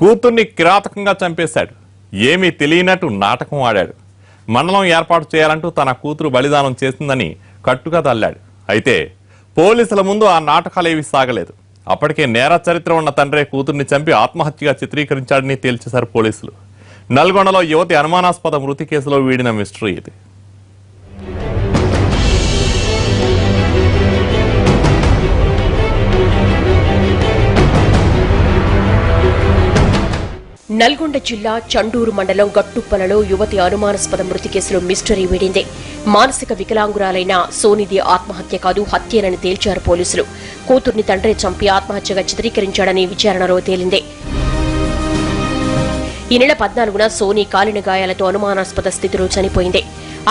కూతుర్ని కిరాతకంగా చంపేశాడు. ఏమీ తెలియనట్టు నాటకం ఆడాడు. మండలం ఏర్పాటు చేయాలంటూ తన కూతురు బలిదానం చేసిందని కట్టుగా తల్లాడు. అయితే పోలీసుల ముందు ఆ నాటకాలేవి సాగలేదు. అప్పటికే నేర చరిత్ర ఉన్న తండ్రే కూతుర్ని చంపి ఆత్మహత్యగా చిత్రీకరించాడని తేల్చేశారు పోలీసులు. నల్గొండలో యువతి అనుమానాస్పద మృతి కేసులో వీడిన మిస్టరీ ఇది. నల్గొండ జిల్లా చండూరు మండలం గట్టుప్పలలో యువతి అనుమానాస్పద మృతి కేసులో మిస్టరీ వీడింది. మానసిక వికలాంగురాలైన సోనిది ఆత్మహత్య కాదు, హత్యేనని తేల్చారు పోలీసులు. కూతుర్ని తండ్రి చంపి ఆత్మహత్యగా చిత్రీకరించాడని విచారణలో తేలింది. ఈ నెల 14న సోని కాలిన గాయాలతో అనుమానాస్పద స్థితిలో చనిపోయింది.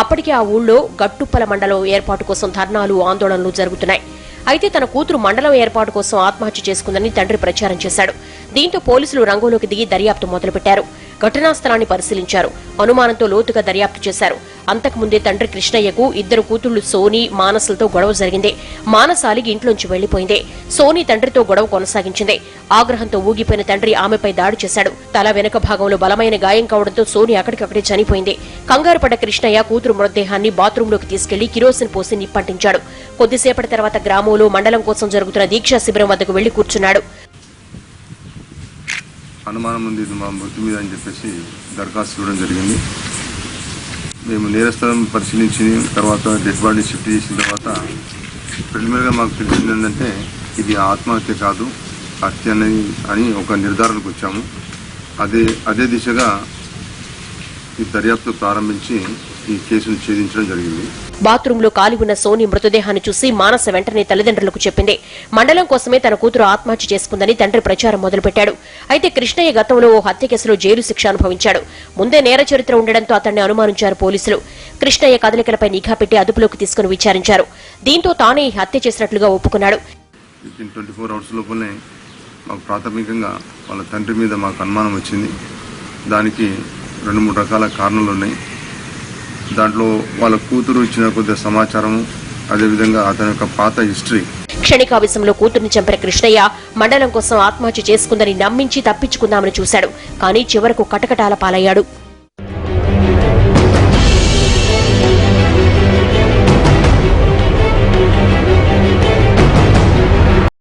అప్పటికే ఆ ఊళ్ళో గట్టుప్పల మండలం ఏర్పాటు కోసం ధర్నాలు, ఆందోళనలు జరుగుతున్నాయి. అయితే తన కూతురు మండలం ఏర్పాటు కోసం ఆత్మహత్య చేసుకుందని తండ్రి ప్రచారం చేశాడు. దీంతో పోలీసులు రంగంలోకి దిగి దర్యాప్తు మొదలుపెట్టారు. ఘటనా స్థలాన్ని పరిశీలించారు. అనుమానంతో లోతుగా దర్యాప్తు చేశారు. అంతకుముందే తండ్రి కృష్ణయ్యకు ఇద్దరు కూతుళ్లు సోని, మానసులతో గొడవ జరిగింది. మానస అలిగి ఇంట్లోంచి వెళ్లిపోయింది. సోని తండ్రితో గొడవ కొనసాగించింది. ఆగ్రహంతో ఊగిపోయిన తండ్రి ఆమెపై దాడి చేశాడు. తల వెనక భాగంలో బలమైన గాయం కావడంతో సోని అక్కడికక్కడే చనిపోయింది. కంగారు పడ్డ కృష్ణయ్య కూతురు మృతదేహాన్ని బాత్రూంలోకి తీసుకెళ్లి కిరోసిన్ పోసి నిప్పంటించాడు. కొద్దిసేపటి తర్వాత గ్రామంలో మండలం కోసం జరుగుతున్న దీక్షా శిబిరం వద్దకు వెళ్లి కూర్చున్నాడు. అనుమానం ఉంది మా మృతి మీద అని చెప్పేసి దరఖాస్తు ఇవ్వడం జరిగింది. మేము నేరస్థలం పరిశీలించిన తర్వాత డెడ్ బాడీ షిఫ్ట్ చేసిన తర్వాత ప్రిలిమినరీగా మాకు తెలిసింది ఏంటంటే ఇది ఆత్మహత్య కాదు, హత్య అని ఒక నిర్ధారణకు వచ్చాము. అదే దిశగా ఈ దర్యాప్తు ప్రారంభించి ఈ కేసును ఛేదించడం జరిగింది. బాత్రూంలో కాలి ఉన్న సోని మృతదేహాన్ని చూసి మానస వెంటనే తల్లిదండ్రులకు చెప్పింది. మండలం కోసమే తన కూతురు ఆత్మహత్య చేసుకుందని తండ్రి ప్రచారం మొదలుపెట్టాడు. అయితే కృష్ణయ్య గతంలో ఓ హత్య కేసులో జైలు శిక్ష అనుభవించాడు. ముందే నేర చరిత్ర ఉండడంతో అతన్ని అనుమానించారు పోలీసులు. కృష్ణయ్య కదలికలపై నిఘా పెట్టి అదుపులోకి తీసుకుని విచారించారు. దీంతో తానే ఈ హత్య చేసినట్లుగా ఒప్పుకున్నాడు. 24 hours లోపలనే మాకు ప్రాథమికంగా వాళ్ళ తండ్రి మీద మాకు అనుమానం వచ్చింది. దానికి 2-3 రకాల కారణాలు ఉన్నాయి. దాంట్లో వాళ్ళ కూతురు ఇచ్చిన కొద్ది సమాచారం, అదేవిధంగా అతని యొక్క పాత హిస్టరీ. క్షణికావేశంలో కూతుర్ని చంపిన కృష్ణయ్య మండలం కోసం ఆత్మహత్య చేసుకుందని నమ్మించి తప్పించుకుందామని చూశాడు. కానీ చివరకు కటకటాల పాలయ్యాడు.